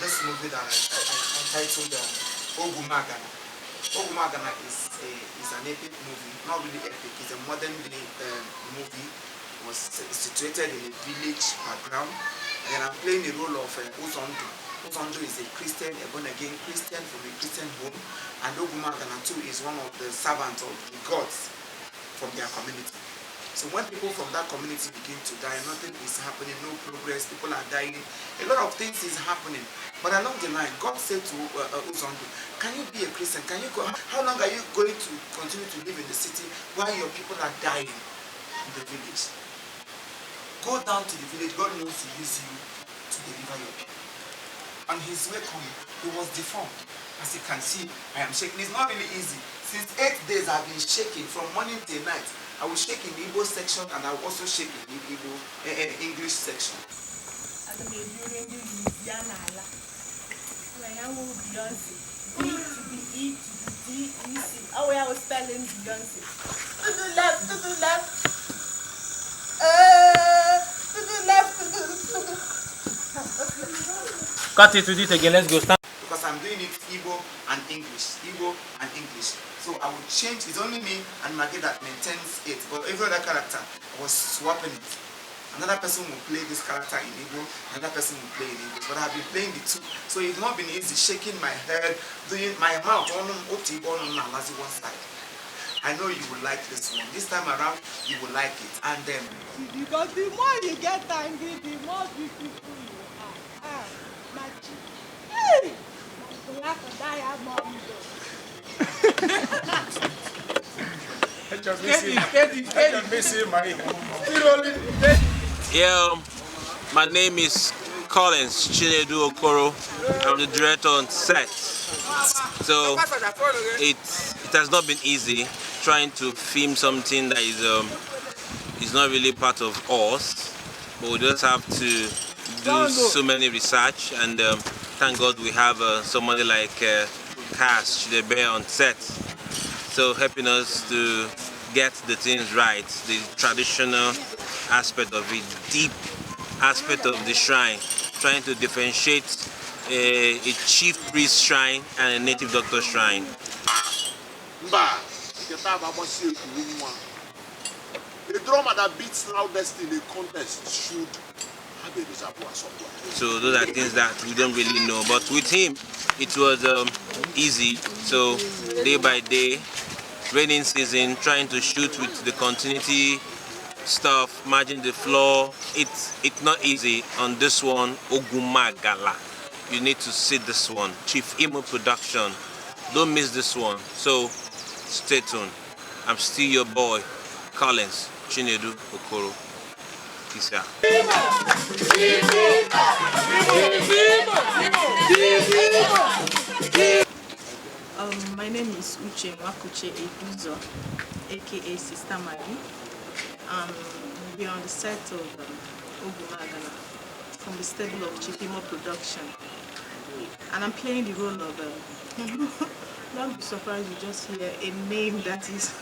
This movie that I titled Ogumagana. Ogumagana is an epic movie, not really epic, it's a modern day movie. It was situated in a village background, and I'm playing the role of Uzondo. Uzondo is a Christian, a born-again Christian from a Christian home, and Ogumagana too is one of the servants of the gods from their community. So when people from that community begin to die, nothing is happening, no progress, people are dying, a lot of things is happening. But along the line, God said to Uzondo, can you be a Christian? Can you go? How long are you going to continue to live in the city while your people are dying in the village? Go down to the village, God wants to use you to deliver your people. On his way coming, he was deformed. As you can see, I am shaking. It's not really easy. Since 8 days I've been shaking from morning till night. I will shake in the Igbo section and I will also shake in the Igbo English section. Oh, I was spelling Beyonce. To the left, to the left. To the left, to the Cut it with it again, let's go. Stand. Because I'm doing it Igbo and English. Igbo and English. So I will change, it's only me and Maggie that maintains it. But every other character was swapping it. Another person will play this character in Igbo, another person will play in English. But I've been playing the two. So it's not been easy shaking my head, doing my mouth on one side. I know you will like this one. This time around, you will like it. And then because the more you get angry, the more beautiful you are. Magic. Hey! Black diamond. Yeah, my name is Collins Chinedu Okoro. I'm the director on set. So it has not been easy trying to film something that is not really part of us, but we just have to do so many research, and thank God we have somebody like Cass Chidebe on set, so helping us to get the things right, the traditional aspect of it, deep aspect of the shrine, trying to differentiate a chief priest shrine and a native doctor shrine. The drummer that beats loudest in the contest should have a reservoir somewhere. So those are things that we don't really know. But with him, it was easy. So day by day, raining season, trying to shoot with the continuity stuff, margin the floor. It's not easy on this one, Ogumagala. You need to see this one. Chief Imo Production. Don't miss this one. So stay tuned. I'm still your boy, Collins Chinedu Okoro. Peace out. My name is Uche Wakuche Eduzo, aka Sister Maggie. We are on the set of Ogumagala from the stable of Chief Imo Production. And I'm playing the role of don't be surprised you just hear a name that is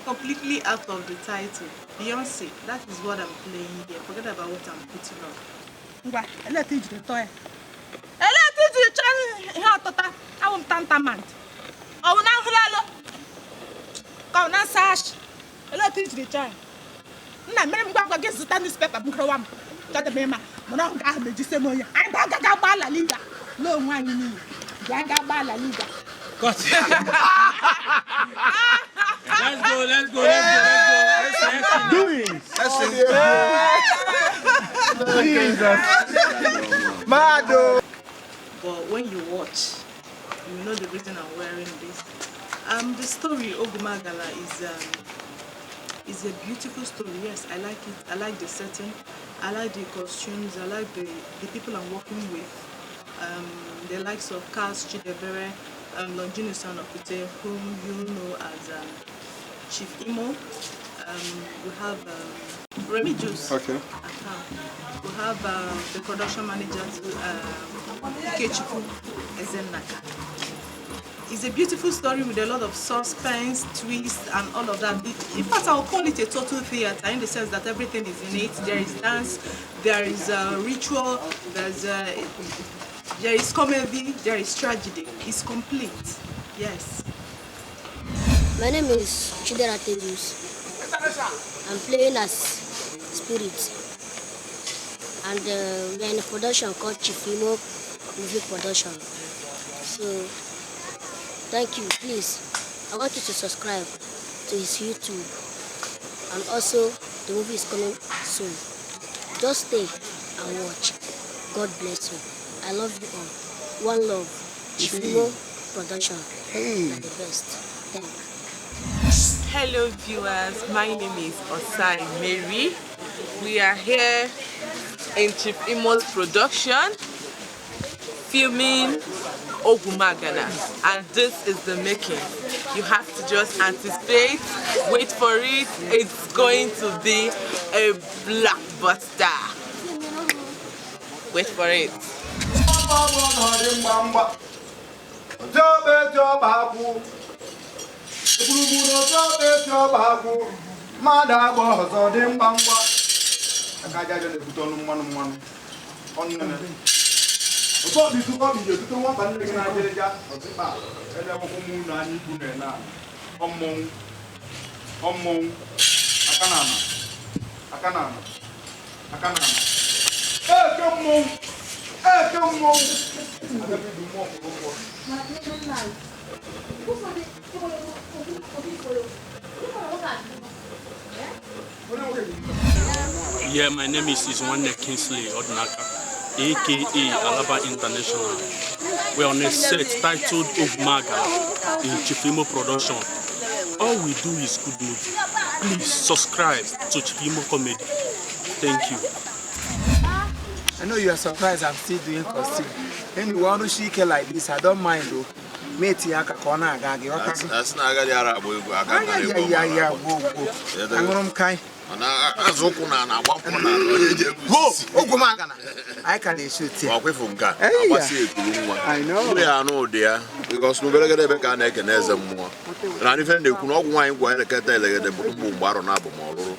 completely out of the title. Beyonce, that is what I'm playing here. Forget about what I'm putting on. tantamount. Oh, now hello. Come now, Sash. Hello, teach the child. Na mere mgba gwa gesi ta newspaper mkrowa m. Chata me ma. Mona ga ha meji se moya. Ai ba ga ba la liga. Lo nwa anyi ni. Ga ga ba la liga. Got it. Let's go. Doing. Jesus. Mado. But when you watch, you know the reason I'm wearing this. The story Ogumagala is a beautiful story. Yes, I like it. I like the setting. I like the costumes. I like the people I'm working with. The likes of Kaz Chidebere, Longino Sanokute, whom you know as Chief Imo. We have Remy Juice. Okay. We have the production manager, Ikechukwu Ezenaka. It's a beautiful story with a lot of suspense, twists, and all of that. In fact, I'll call it a total theater in the sense that everything is in it. There is dance, there is ritual, there is comedy, there is tragedy. It's complete. Yes. My name is Chidera Tedus. I'm playing as Spirit. And we are in a production called Chief Imo Movie Production. So, thank you. Please, I want you to subscribe to his YouTube. And also, the movie is coming soon. Just stay and watch. God bless you. I love you all. One love. Chief Imo Production. You're the best. Thanks. Hello viewers, my name is Osai Mary. We are here in Chief Imo's production filming Ogumagana, and this is the making. You have to just anticipate, wait for it. It's going to be a blockbuster. Wait for it. Yeah, my name is Iswanne Kingsley Odnaka, aka Alaba International. We're on a set titled Ogumagala in Chief Imo Production. All we do is good movie. Please subscribe to Chief Imo Comedy. Thank you. I know you are surprised I'm still doing costume. Anyway, want to shake like this, I don't mind though. Mate, yaka kona agagi. That's not a good Arab. Yeah. I'm going to Ogumagana. I can shoot it. I know. We are no dear because no better get a neck and as a more. And if they could not wine where the cat the boom bar on Abomoro.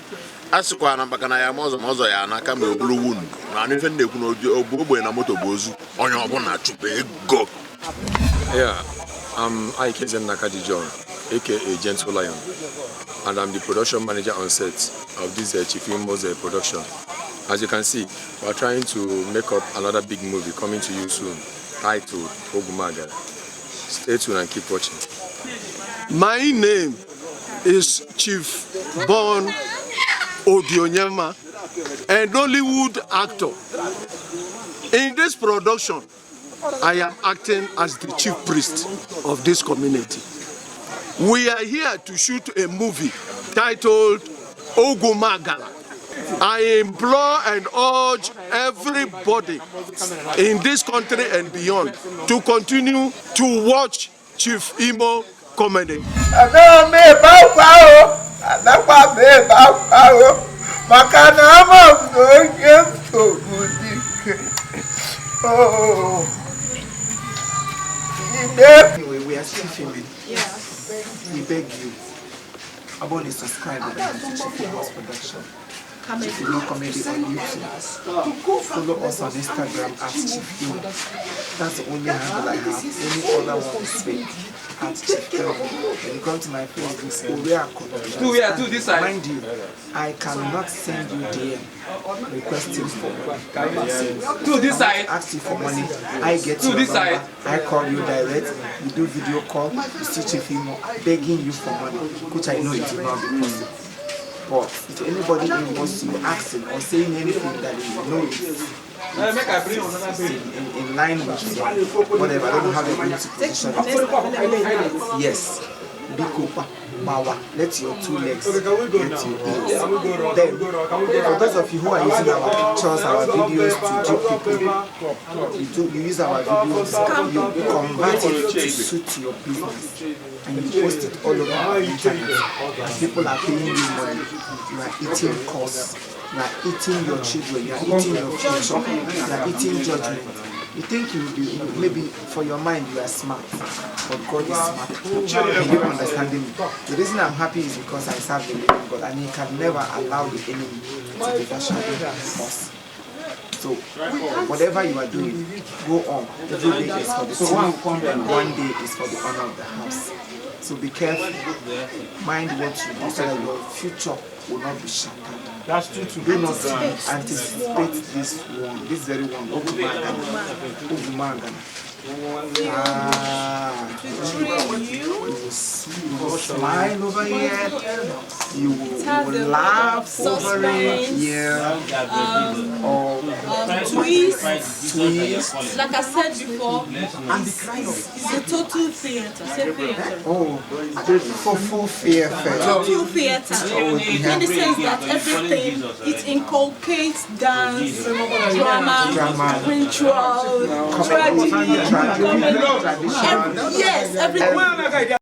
As a quan, Bacana Moza and I come to blue wound. And even they could not do a boobo and a motor bozu on your bonnet to pay go. Yeah, I'm Ike Nakadi John, aka Gentle Lion, and I'm the production manager on set of this Chief Imo's production. As you can see, we're trying to make up another big movie coming to you soon, titled Ogumagala. Stay tuned and keep watching. My name is Chief Bon Odionyema, a Nollywood actor. In this production, I am acting as the chief priest of this community. We are here to shoot a movie titled Ogumagala. I implore and urge everybody in this country and beyond to continue to watch Chief Imo comedy. Anyway, we are still filming. Yeah. We beg you, abone subscribe to Chief Imo's production. Chifimo Comedy on YouTube. Follow us on Instagram at Chifimo. That's the only handle I have. Any other one is fake. At Chifimo. When you come to my Facebook, we are connected. Mind you, I cannot send you DM requesting for money. To this side. Ask you for money. I get your number. I call you direct. You do video call. You see Chifimo begging you for money, which I know it will not be possible. But if anybody involves you asking or saying anything that you know is in line with whatever, I don't have a good position. Yes, Bikopa, Mawa, let your two legs get your ears. Then, for those of you who are using our pictures, our videos to dupe people, you use our videos, you convert it to suit your business, and you post it all over the internet. And people are paying you money. You are eating costs. You are eating your children. You are eating your future. You are eating judgment. You think you will be, maybe for your mind you are smart, but God is smart. And you understanding me. The reason I'm happy is because I serve the living God, and He can never allow the enemy to overshadow us. So, whatever you are doing, go on. Every day is for the team, and one day is for the honor of the house. So be careful, mind what you do so that your future will not be shattered. Do not anticipate this one, this very one, Ogumagana. You will smile over here, you will laugh over it, twist. Like I said before, it's a total theater. Oh, for full theater. Total theater. In the sense that everything, it inculcates dance, drama, rituals, tragedy, comedy. Yes, everything.